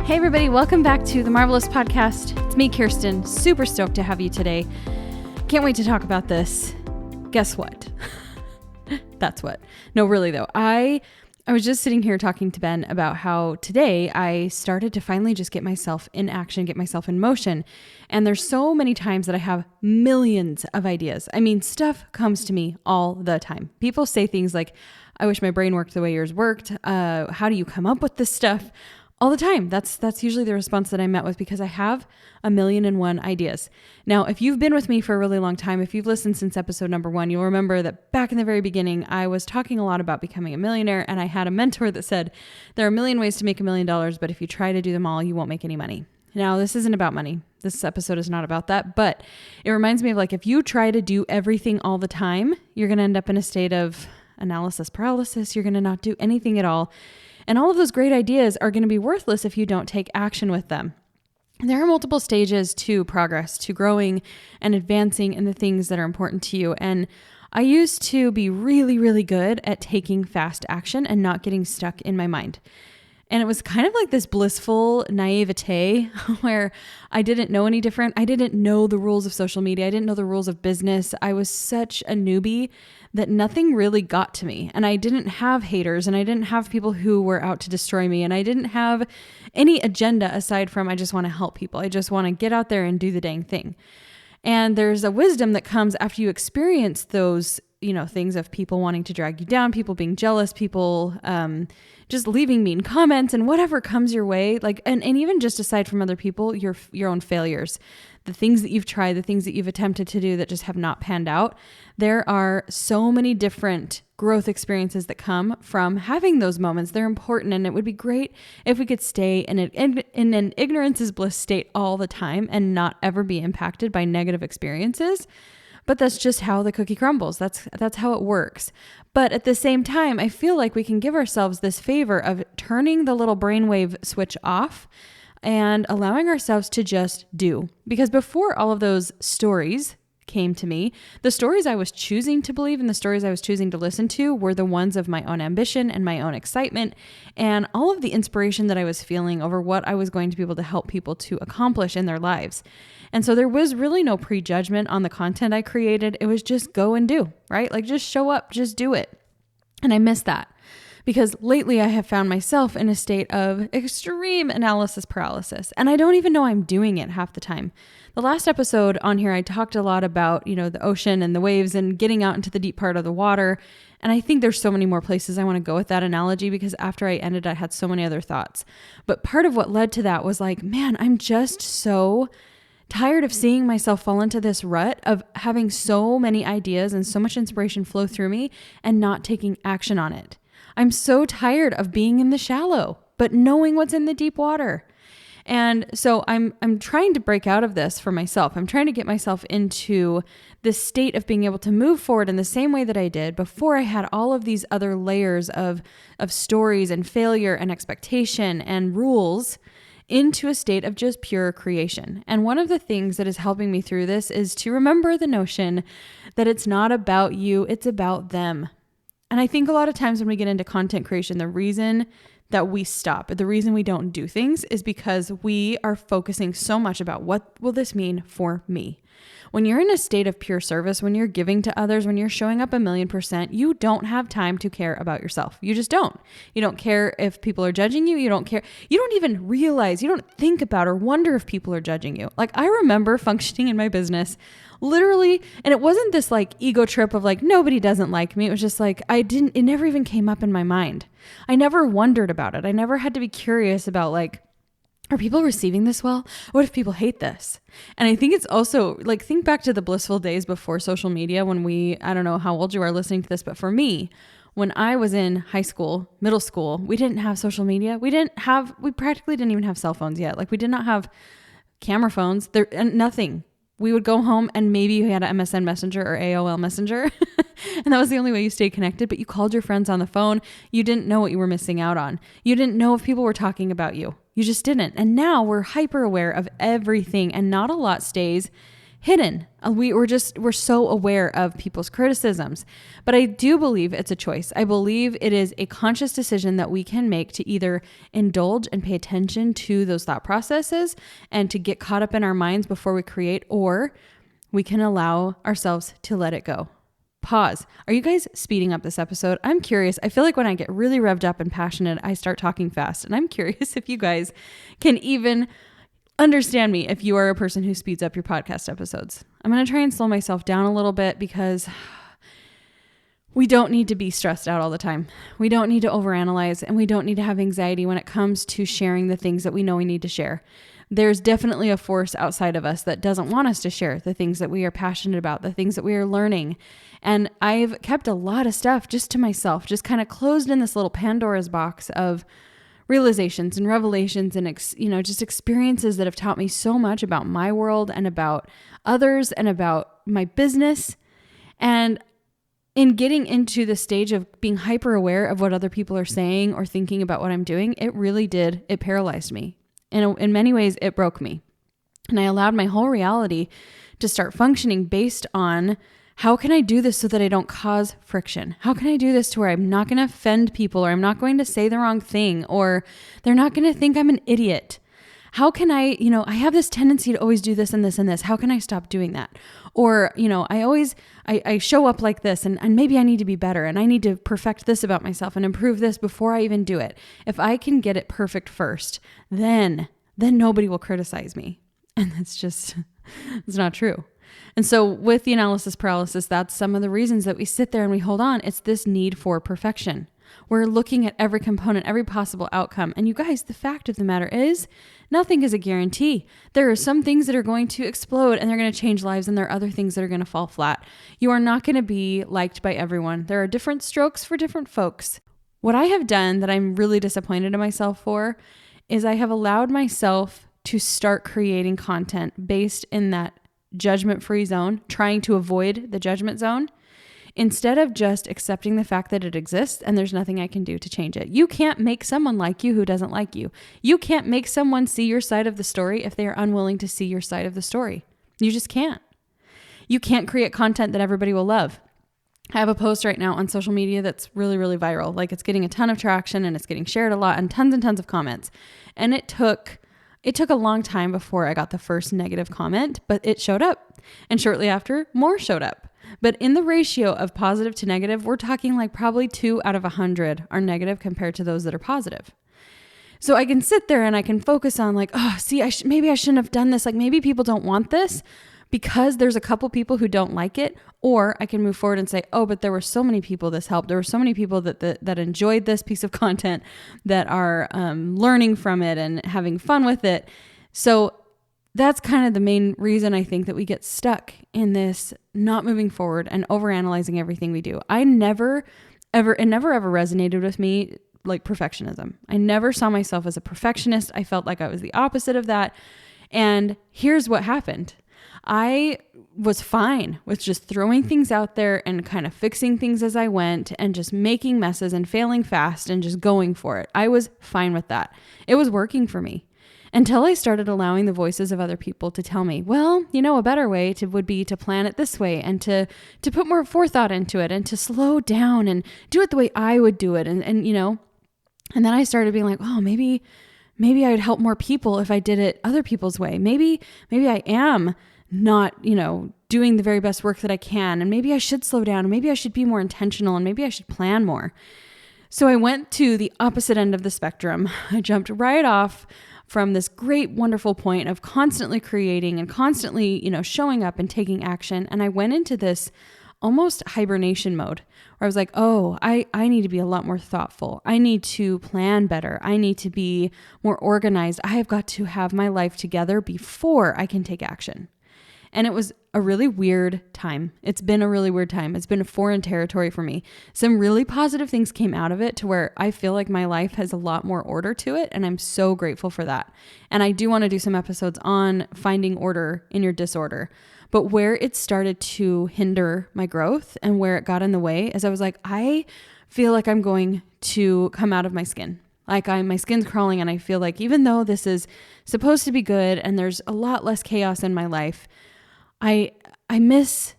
Hey everybody, welcome back to the Marvelous Podcast. It's me, Kirsten. Super stoked to have you today. Can't wait to talk about this. Guess what? That's what. No, really though. I was just sitting here talking to Ben about how today I started to finally just get myself in action, get myself in motion. And there's so many times that I have millions of ideas. I mean, stuff comes to me all the time. People say things like, I wish my brain worked the way yours worked. How do you come up with this stuff? All the time. That's usually the response that I met with because I have 1,000,001 ideas. Now, if you've been with me for a really long time, if you've listened since episode number 1, you'll remember that back in the very beginning, I was talking a lot about becoming a millionaire, and I had a mentor that said, there are a million ways to make $1 million, but if you try to do them all, you won't make any money. Now, this isn't about money. This episode is not about that, but it reminds me of like, if you try to do everything all the time, you're going to end up in a state of analysis paralysis. You're going to not do anything at all. And all of those great ideas are going to be worthless if you don't take action with them. There are multiple stages to progress, to growing and advancing in the things that are important to you. And I used to be really, really good at taking fast action and not getting stuck in my mind. And it was kind of like this blissful naivety where I didn't know any different. I didn't know the rules of social media. I didn't know the rules of business. I was such a newbie that nothing really got to me. And I didn't have haters, and I didn't have people who were out to destroy me. And I didn't have any agenda aside from, I just want to help people. I just want to get out there and do the dang thing. And there's a wisdom that comes after you experience those, things of people wanting to drag you down, people being jealous, people, just leaving mean comments and whatever comes your way, and even just aside from other people, your own failures, the things that you've tried, the things that you've attempted to do that just have not panned out. There are so many different growth experiences that come from having those moments. They're important, and it would be great if we could stay in an ignorance is bliss state all the time and not ever be impacted by negative experiences. But that's just how the cookie crumbles. That's how it works. But at the same time, I feel like we can give ourselves this favor of turning the little brainwave switch off and allowing ourselves to just do. Because before all of those stories came to me, the stories I was choosing to believe and the stories I was choosing to listen to were the ones of my own ambition and my own excitement and all of the inspiration that I was feeling over what I was going to be able to help people to accomplish in their lives. And so there was really no prejudgment on the content I created. It was just go and do, right? Like just show up, just do it. And I miss that because lately I have found myself in a state of extreme analysis paralysis, and I don't even know I'm doing it half the time. The last episode on here, I talked a lot about, the ocean and the waves and getting out into the deep part of the water. And I think there's so many more places I want to go with that analogy because after I ended, I had so many other thoughts. But part of what led to that was like, man, I'm just so tired of seeing myself fall into this rut of having so many ideas and so much inspiration flow through me and not taking action on it. I'm so tired of being in the shallow, but knowing what's in the deep water. And so I'm trying to break out of this for myself. I'm trying to get myself into this state of being able to move forward in the same way that I did before I had all of these other layers of stories and failure and expectation and rules into a state of just pure creation. And one of the things that is helping me through this is to remember the notion that it's not about you, it's about them. And I think a lot of times when we get into content creation, the reason that we stop, the reason we don't do things is because we are focusing so much about what will this mean for me. When you're in a state of pure service, when you're giving to others, when you're showing up 1,000,000%, you don't have time to care about yourself. You just don't. You don't care if people are judging you. You don't care. You don't even realize, you don't think about or wonder if people are judging you. Like I remember functioning in my business literally, and it wasn't this like ego trip of like, nobody doesn't like me. It was just like, it never even came up in my mind. I never wondered about it. I never had to be curious about like, are people receiving this well? What if people hate this? And I think it's also like, think back to the blissful days before social media when I don't know how old you are listening to this, but for me, when I was in high school, middle school, we didn't have social media. We practically didn't even have cell phones yet. Like we did not have camera phones and nothing. We would go home and maybe you had an MSN Messenger or AOL Messenger. And that was the only way you stayed connected. But you called your friends on the phone. You didn't know what you were missing out on. You didn't know if people were talking about you. You just didn't. And now we're hyper aware of everything and not a lot stays hidden. We're so aware of people's criticisms. But I do believe it's a choice. I believe it is a conscious decision that we can make to either indulge and pay attention to those thought processes and to get caught up in our minds before we create, or we can allow ourselves to let it go. Pause. Are you guys speeding up this episode? I'm curious. I feel like when I get really revved up and passionate, I start talking fast. And I'm curious if you guys can even understand me if you are a person who speeds up your podcast episodes. I'm going to try and slow myself down a little bit because we don't need to be stressed out all the time. We don't need to overanalyze, and we don't need to have anxiety when it comes to sharing the things that we know we need to share. There's definitely a force outside of us that doesn't want us to share the things that we are passionate about, the things that we are learning. And I've kept a lot of stuff just to myself, just kind of closed in this little Pandora's box of realizations and revelations and, just experiences that have taught me so much about my world and about others and about my business. And in getting into the stage of being hyper aware of what other people are saying or thinking about what I'm doing, it paralyzed me. In many ways, it broke me. And I allowed my whole reality to start functioning based on, how can I do this so that I don't cause friction? How can I do this to where I'm not going to offend people, or I'm not going to say the wrong thing, or they're not going to think I'm an idiot? How can I have this tendency to always do this and this and this. How can I stop doing that? Or, I show up like this and maybe I need to be better and I need to perfect this about myself and improve this before I even do it. If I can get it perfect first, then nobody will criticize me. And it's not true. And so with the analysis paralysis, that's some of the reasons that we sit there and we hold on. It's this need for perfection. We're looking at every component, every possible outcome. And you guys, the fact of the matter is, nothing is a guarantee. There are some things that are going to explode and they're going to change lives, and there are other things that are going to fall flat. You are not going to be liked by everyone. There are different strokes for different folks. What I have done that I'm really disappointed in myself for is I have allowed myself to start creating content based in that judgment-free zone, trying to avoid the judgment zone, instead of just accepting the fact that it exists and there's nothing I can do to change it. You can't make someone like you who doesn't like you. You can't make someone see your side of the story if they are unwilling to see your side of the story. You just can't. You can't create content that everybody will love. I have a post right now on social media that's really, really viral. Like, it's getting a ton of traction and it's getting shared a lot and tons of comments. And it took a long time before I got the first negative comment, but it showed up. And shortly after, more showed up. But in the ratio of positive to negative, we're talking like probably 2 out of 100 are negative compared to those that are positive. So I can sit there and I can focus on like, maybe I shouldn't have done this. Like, maybe people don't want this because there's a couple people who don't like it. Or I can move forward and say, but there were so many people this helped. There were so many people that enjoyed this piece of content, that are learning from it and having fun with it. So that's kind of the main reason I think that we get stuck in this not moving forward and overanalyzing everything we do. It never ever resonated with me, like perfectionism. I never saw myself as a perfectionist. I felt like I was the opposite of that. And here's what happened. I was fine with just throwing things out there and kind of fixing things as I went and just making messes and failing fast and just going for it. I was fine with that. It was working for me. Until I started allowing the voices of other people to tell me, a better way would be to plan it this way and to put more forethought into it and to slow down and do it the way I would do it. And then I started being like, maybe I'd help more people if I did it other people's way. Maybe I am not, doing the very best work that I can. And maybe I should slow down and maybe I should be more intentional and maybe I should plan more. So I went to the opposite end of the spectrum. I jumped right off from this great, wonderful point of constantly creating and constantly, showing up and taking action. And I went into this almost hibernation mode where I was like, I need to be a lot more thoughtful. I need to plan better. I need to be more organized. I have got to have my life together before I can take action. And it was a really weird time. It's been a really weird time. It's been a foreign territory for me. Some really positive things came out of it to where I feel like my life has a lot more order to it. And I'm so grateful for that. And I do want to do some episodes on finding order in your disorder. But where it started to hinder my growth and where it got in the way is I was like, I feel like I'm going to come out of my skin. Like my skin's crawling, and I feel like even though this is supposed to be good and there's a lot less chaos in my life, I miss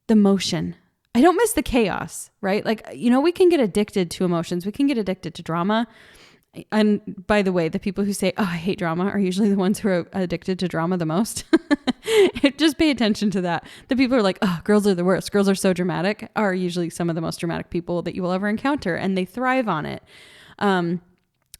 the motion. I don't miss the chaos, right? Like, we can get addicted to emotions. We can get addicted to drama. And by the way, the people who say, oh, I hate drama are usually the ones who are addicted to drama the most. Just pay attention to that. The people who are like, oh, girls are the worst. Girls are so dramatic are usually some of the most dramatic people that you will ever encounter, and they thrive on it.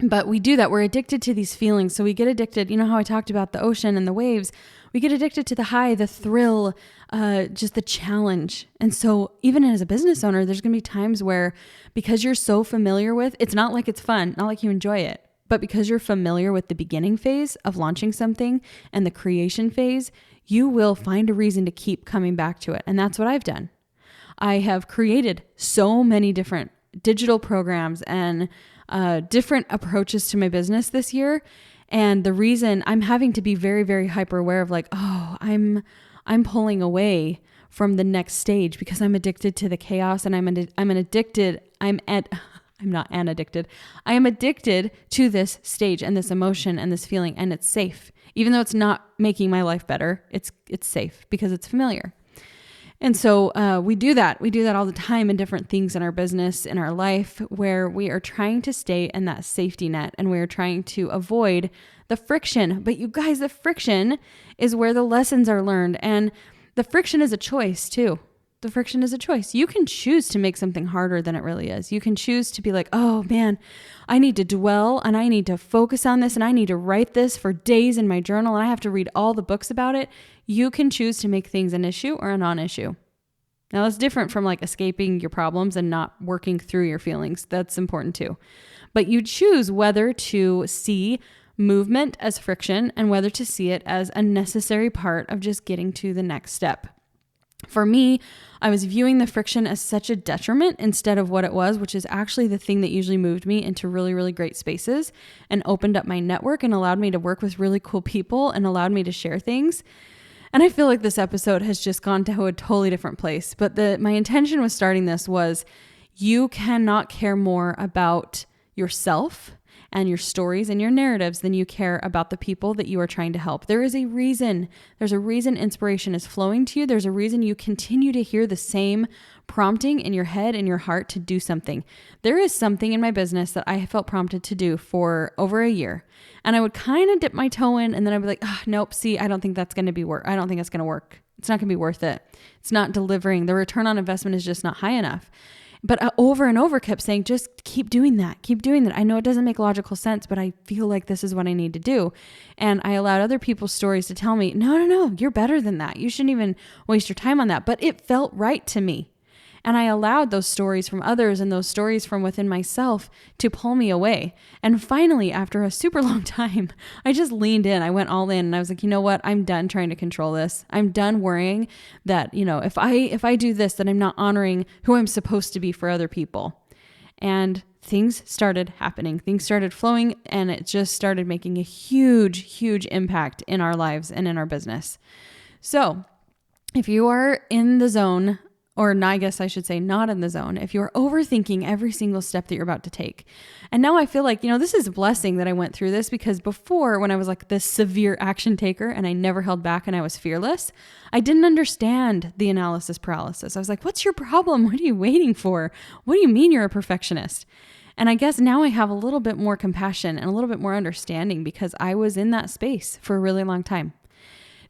But we do that. We're addicted to these feelings. So we get addicted. You know how I talked about the ocean and the waves? We get addicted to the high, the thrill, just the challenge. And so even as a business owner, there's going to be times where, because you're so familiar with, it's not like it's fun, not like you enjoy it, but because you're familiar with the beginning phase of launching something and the creation phase, you will find a reason to keep coming back to it. And that's what I've done. I have created so many different digital programs and different approaches to my business this year. And the reason I'm having to be very, very hyper aware of like, oh, I'm pulling away from the next stage because I'm addicted to the chaos, and I am addicted to this stage and this emotion and this feeling, and it's safe. Even though it's not making my life better, it's safe because it's familiar. And so we do that. We do that all the time in different things in our business, in our life, where we are trying to stay in that safety net and we are trying to avoid the friction. But you guys, the friction is where the lessons are learned. And the friction is a choice too. The friction is a choice. You can choose to make something harder than it really is. You can choose to be like, oh man, I need to dwell and I need to focus on this and I need to write this for days in my journal and I have to read all the books about it. You can choose to make things an issue or a non-issue. Now that's different from like escaping your problems and not working through your feelings. That's important too. But you choose whether to see movement as friction and whether to see it as a necessary part of just getting to the next step. For me, I was viewing the friction as such a detriment instead of what it was, which is actually the thing that usually moved me into really, really great spaces and opened up my network and allowed me to work with really cool people and allowed me to share things. And I feel like this episode has just gone to a totally different place. But my intention with starting this was you cannot care more about yourself and your stories and your narratives than you care about the people that you are trying to help. There is a reason. There's a reason inspiration is flowing to you. There's a reason you continue to hear the same prompting in your head and your heart to do something. There is something in my business that I felt prompted to do for over a year. And I would kind of dip my toe in and then I'd be like, nope, see, I don't think that's going to be work. I don't think it's going to work. It's not going to be worth it. It's not delivering. The return on investment is just not high enough. But I over and over kept saying, just keep doing that. Keep doing that. I know it doesn't make logical sense, but I feel like this is what I need to do. And I allowed other people's stories to tell me, no, you're better than that. You shouldn't even waste your time on that. But it felt right to me. And I allowed those stories from others and those stories from within myself to pull me away. And finally, after a super long time, I just leaned in. I went all in and I was like, you know what? I'm done trying to control this. I'm done worrying that, if I do this, then I'm not honoring who I'm supposed to be for other people. And things started happening. Things started flowing and it just started making a huge, huge impact in our lives and in our business. So if you are in the zone, or I guess I should say not in the zone, if you're overthinking every single step that you're about to take. And now I feel like, this is a blessing that I went through this, because before, when I was like this severe action taker and I never held back and I was fearless, I didn't understand the analysis paralysis. I was like, what's your problem? What are you waiting for? What do you mean you're a perfectionist? And I guess now I have a little bit more compassion and a little bit more understanding because I was in that space for a really long time.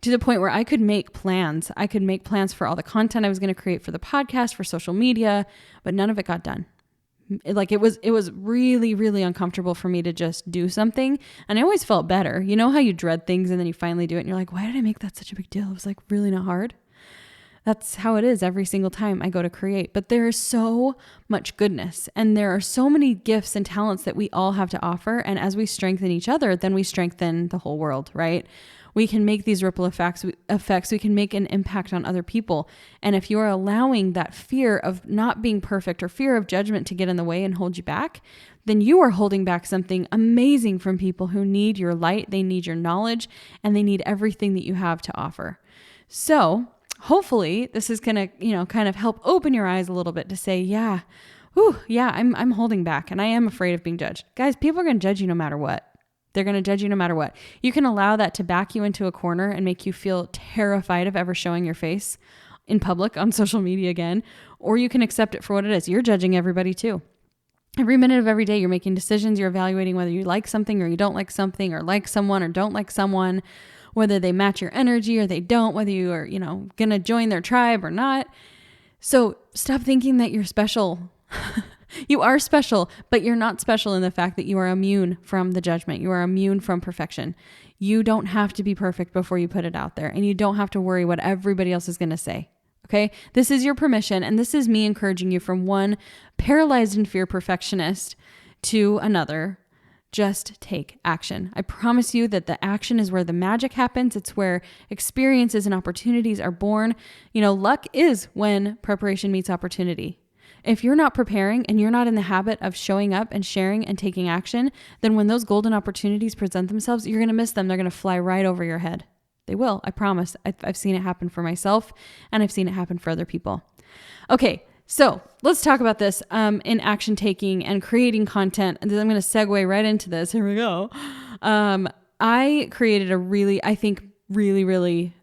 To the point where I could make plans. I could make plans for all the content I was going to create for the podcast, for social media, but none of it got done. It was really, really uncomfortable for me to just do something. And I always felt better. You know how you dread things and then you finally do it and you're like, why did I make that such a big deal? It was like really not hard. That's how it is every single time I go to create. But there is so much goodness and there are so many gifts and talents that we all have to offer. And as we strengthen each other, then we strengthen the whole world, right? We can make these ripple effects. We can make an impact on other people. And if you're allowing that fear of not being perfect or fear of judgment to get in the way and hold you back, then you are holding back something amazing from people who need your light, they need your knowledge, and they need everything that you have to offer. So hopefully this is going to, kind of help open your eyes a little bit to say, I'm holding back and I am afraid of being judged. Guys, people are going to judge you no matter what. They're going to judge you no matter what. You can allow that to back you into a corner and make you feel terrified of ever showing your face in public on social media again, or you can accept it for what it is. You're judging everybody too. Every minute of every day, you're making decisions. You're evaluating whether you like something or you don't like something, or like someone or don't like someone, whether they match your energy or they don't, whether you are, going to join their tribe or not. So stop thinking that you're special. You are special, but you're not special in the fact that you are immune from the judgment. You are immune from perfection. You don't have to be perfect before you put it out there, and you don't have to worry what everybody else is going to say. Okay? This is your permission, and this is me encouraging you from one paralyzed in fear perfectionist to another. Just take action. I promise you that the action is where the magic happens. It's where experiences and opportunities are born. Luck is when preparation meets opportunity. If you're not preparing and you're not in the habit of showing up and sharing and taking action, then when those golden opportunities present themselves, you're going to miss them. They're going to fly right over your head. They will. I promise. I've seen it happen for myself, and I've seen it happen for other people. Okay. So let's talk about this in action taking and creating content. And then I'm going to segue right into this. Here we go. I created a really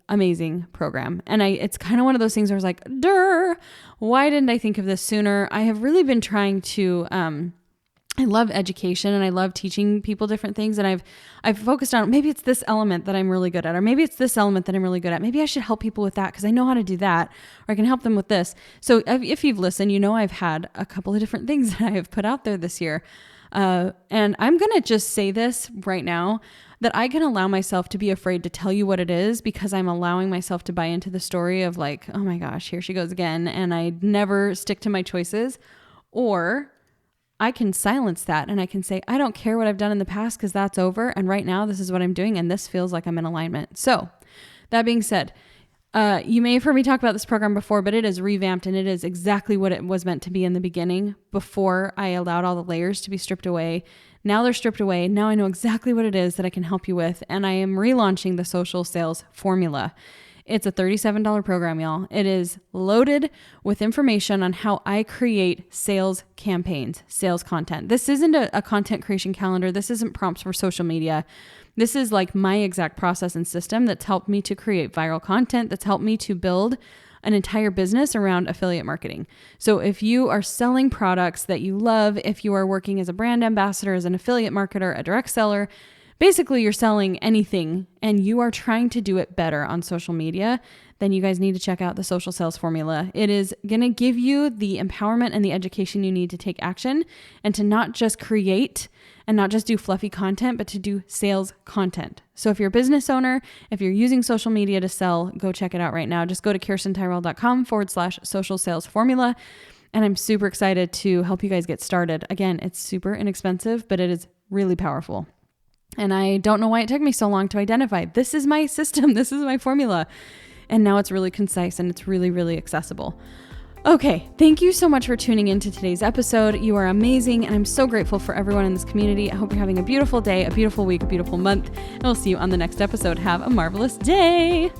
amazing program. And it's kind of one of those things where I was like, why didn't I think of this sooner? I have really been trying to, I love education and I love teaching people different things. And I've focused on, maybe it's this element that I'm really good at, or maybe it's this element that I'm really good at. Maybe I should help people with that because I know how to do that, or I can help them with this. So if you've listened, I've had a couple of different things that I have put out there this year. And I'm going to just say this right now, that I can allow myself to be afraid to tell you what it is because I'm allowing myself to buy into the story of like, oh my gosh, here she goes again. And I never stick to my choices. Or I can silence that and I can say, I don't care what I've done in the past because that's over. And right now this is what I'm doing. And this feels like I'm in alignment. So that being said, you may have heard me talk about this program before, but it is revamped and it is exactly what it was meant to be in the beginning before I allowed all the layers to be stripped away. Now they're stripped away. Now I know exactly what it is that I can help you with. And I am relaunching the social sales formula. It's a $37 program, y'all. It is loaded with information on how I create sales campaigns, sales content. This isn't a content creation calendar. This isn't prompts for social media. This is like my exact process and system that's helped me to create viral content, that's helped me to build an entire business around affiliate marketing. So if you are selling products that you love, if you are working as a brand ambassador, as an affiliate marketer, a direct seller, basically you're selling anything and you are trying to do it better on social media, then you guys need to check out the social sales formula. It is going to give you the empowerment and the education you need to take action and to not just create and not just do fluffy content, but to do sales content. So if you're a business owner, if you're using social media to sell, go check it out right now. Just go to kirstentyrell.com/social sales formula. And I'm super excited to help you guys get started. Again, it's super inexpensive, but it is really powerful. And I don't know why it took me so long to identify. This is my system. This is my formula. And now it's really concise and it's really, really accessible. Okay, thank you so much for tuning into today's episode. You are amazing, and I'm so grateful for everyone in this community. I hope you're having a beautiful day, a beautiful week, a beautiful month, and we'll see you on the next episode. Have a marvelous day.